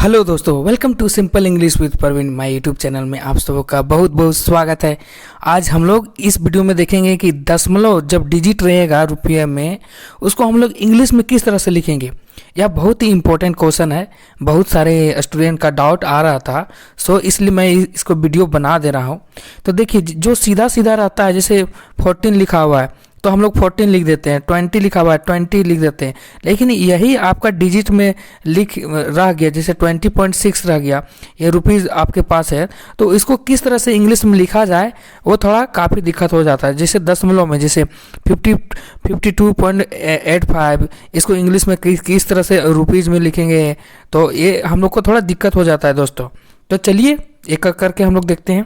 Hello दोस्तों, welcome to simple English with Praveen my YouTube channel में आप सबों का बहुत बहुत स्वागत है। आज हम लोग इस वीडियो में देखेंगे कि दशमलव जब डिजिट रहेगा रुपये में उसको हम लोग इंग्लिश में किस तरह से लिखेंगे। यह बहुत ही इंपॉर्टेंट क्वेश्चन है, बहुत सारे स्टूडेंट का डाउट आ रहा था, सो इसलिए मैं इसको वीडियो बना दे रहा हूँ। तो देखिए, जो सीधा सीधा रहता है, जैसे 14 लिखा हुआ है तो हम लोग 14 लिख देते हैं, 20 लिखा हुआ है 20 लिख देते हैं। लेकिन यही आपका डिजिट में लिख रह गया, जैसे 20.6 रह गया, ये रुपीज़ आपके पास है, तो इसको किस तरह से इंग्लिश में लिखा जाए वो थोड़ा काफ़ी दिक्कत हो जाता है। जैसे दशमलव में जैसे 52.85 इसको इंग्लिश में किस तरह से रुपीज़ में लिखेंगे, तो ये हम लोग को थोड़ा दिक्कत हो जाता है दोस्तों। तो चलिए एक एक करके हम लोग देखते हैं।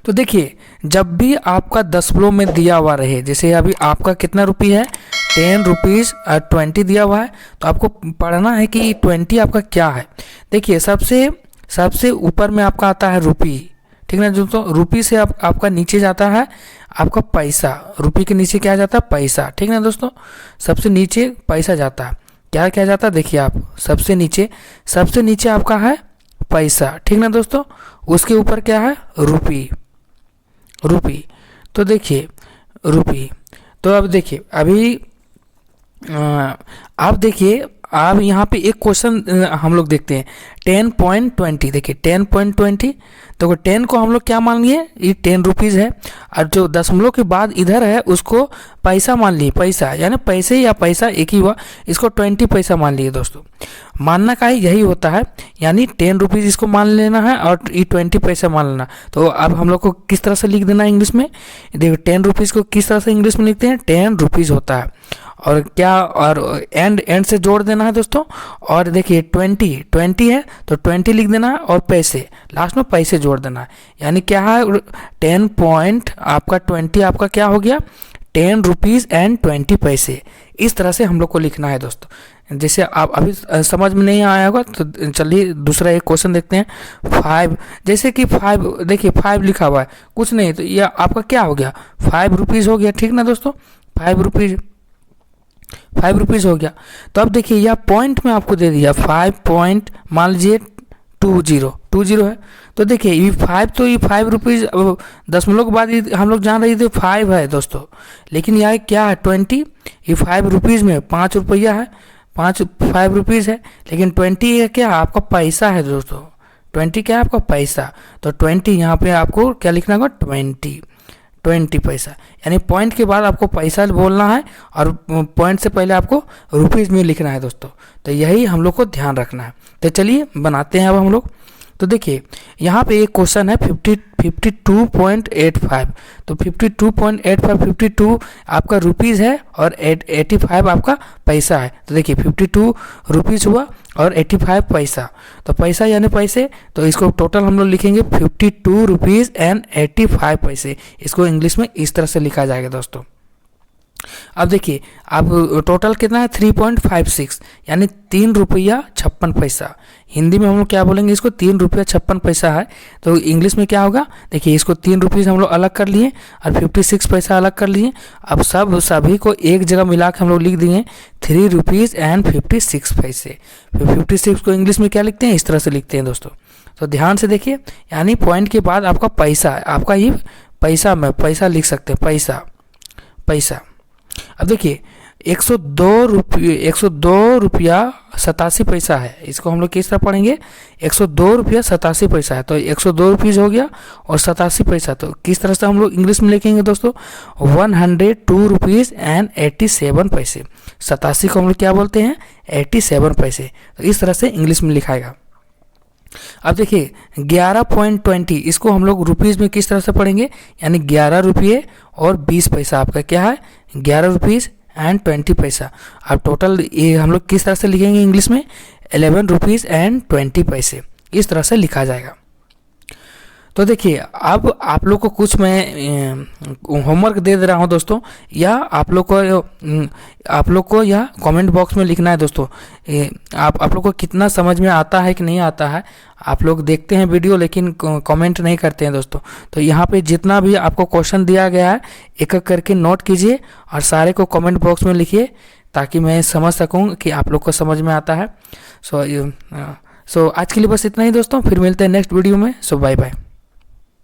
तो देखिए, जब भी आपका दशमलव में दिया हुआ रहे, जैसे अभी आपका कितना रुपये है 10 रुपीज़ और 20 दिया हुआ है, तो आपको पढ़ना है कि 20 आपका क्या है। देखिए, सबसे ऊपर में आपका आता है रुपी, ठीक ना दोस्तों। रुपी से आपका नीचे जाता है आपका पैसा, रुपी के नीचे क्या जाता है पैसा, ठीक ना दोस्तों। सबसे नीचे पैसा जाता है, क्या क्या जाता है देखिए आप, सबसे नीचे आपका है पैसा, ठीक ना दोस्तों। उसके ऊपर क्या है रुपी। तो देखिए रुपी, तो अब देखिए अभी आप देखिए, अब यहाँ पे एक क्वेश्चन हम लोग देखते हैं 10.20। देखिए 10.20, तो 10 को हम लोग क्या मान लिए, ये 10 रुपीज़ है, और जो दशमलव के बाद इधर है उसको पैसा मान लिए, पैसा यानी पैसे या पैसा एक ही हुआ, इसको 20 पैसा मान लिए दोस्तों। मानना का ही यही होता है, यानी 10 रुपीज़ इसको मान लेना है और ये 20 पैसा मान लेना। तो अब हम लोग को किस तरह से लिख देना है इंग्लिश में, देखिए 10 रुपीज़ को किस तरह से इंग्लिश में लिखते हैं, 10 रुपीज़ होता है, और क्या और एंड से जोड़ देना है दोस्तों। और देखिए 20 है तो 20 लिख देना है, और पैसे लास्ट में पैसे जोड़ देना है, यानी क्या है 10 पॉइंट आपका 20 आपका क्या हो गया 10 रुपीज़ एंड 20 पैसे। इस तरह से हम लोग को लिखना है दोस्तों। जैसे आप अभी समझ में नहीं आया होगा तो चलिए दूसरा एक क्वेश्चन देखते हैं। 5, जैसे कि 5, देखिए 5 लिखा हुआ है, कुछ नहीं, तो यह आपका क्या हो गया 5 रुपीज़ हो गया, ठीक ना दोस्तों। 5 रुपीज़ हो गया। तो अब देखिए यह पॉइंट में आपको दे दिया 5 पॉइंट, मान लीजिए 20 है, तो देखिए ये 5, तो ये 5 रुपीज़ दशमलव के बाद हम लोग जान रहे थे 5 है दोस्तों, लेकिन यह क्या है 20, ये 5 रुपीज़ में 5 रुपया है, 5 रुपीज़ है, लेकिन 20 क्या आपका पैसा है दोस्तों। 20 क्या है आपका पैसा, तो 20 यहाँ पे आपको क्या लिखना होगा 20 पैसा, यानी पॉइंट के बाद आपको पैसा बोलना है और पॉइंट से पहले आपको रुपीज़ में लिखना है दोस्तों। तो यही हम लोग को ध्यान रखना है। तो चलिए बनाते हैं अब हम लोग। तो देखिए यहाँ पे एक क्वेश्चन है 52.85, तो 52.85 आपका रुपीज़ है और 85 आपका पैसा है। तो देखिए 52 रुपीज़ हुआ और 85 पैसा, तो पैसा यानी पैसे, तो इसको टोटल हम लोग लिखेंगे 52 रुपीज़ एंड 85 पैसे। इसको इंग्लिश में इस तरह से लिखा जाएगा दोस्तों। अब देखिए अब टोटल कितना है 3.56, यानी 3 रुपया 56 पैसा। हिंदी में हम लोग क्या बोलेंगे, इसको 3 रुपया 56 पैसा है, तो इंग्लिश में क्या होगा, देखिए इसको 3 रुपीज़ हम लोग अलग कर लिए और 56 पैसा अलग कर लिए। अब सभी को एक जगह मिला के हम लोग लिख दिए 3 रुपीज़ एंड 56 पैसे। 56 को इंग्लिश में क्या लिखते हैं, इस तरह से लिखते हैं दोस्तों। तो ध्यान से देखिए, यानी पॉइंट के बाद आपका पैसा, आपका ये पैसा में पैसा लिख सकते हैं, पैसा। अब देखिए 102 रुपया 87 पैसा है, इसको हम लोग किस तरह पढ़ेंगे 102 रुपया 87 पैसा है, तो 102 रुपीज़ हो गया और 87 पैसा, तो किस तरह से हम लोग इंग्लिश में लिखेंगे दोस्तों 102 रुपीज़ एंड 87 पैसे। 87 को हम लोग क्या बोलते हैं 87 पैसे, तो इस तरह से इंग्लिश में लिखाएगा। अब देखिए 11.20, इसको हम लोग रुपीज़ में किस तरह से पढ़ेंगे, यानी 11 रुपये और 20 पैसा आपका क्या है 11 रुपीज़ एंड 20 पैसा। अब टोटल ये हम लोग किस तरह से लिखेंगे इंग्लिश में 11 रुपीज़ एंड 20 पैसे। इस तरह से लिखा जाएगा। तो देखिए अब आप लोग को कुछ मैं होमवर्क दे रहा हूं दोस्तों, या आप लोग को या कमेंट बॉक्स में लिखना है दोस्तों। आप लोग को कितना समझ में आता है कि नहीं आता है। आप लोग देखते हैं वीडियो लेकिन कमेंट नहीं करते हैं दोस्तों। तो यहाँ पे जितना भी आपको क्वेश्चन दिया गया है एक एक करके नोट कीजिए और सारे को कमेंट बॉक्स में लिखिए, ताकि मैं समझ सकूँ कि आप लोग को समझ में आता है। सो आज के लिए बस इतना ही दोस्तों, फिर मिलते हैं नेक्स्ट वीडियो में। सो बाय बाय।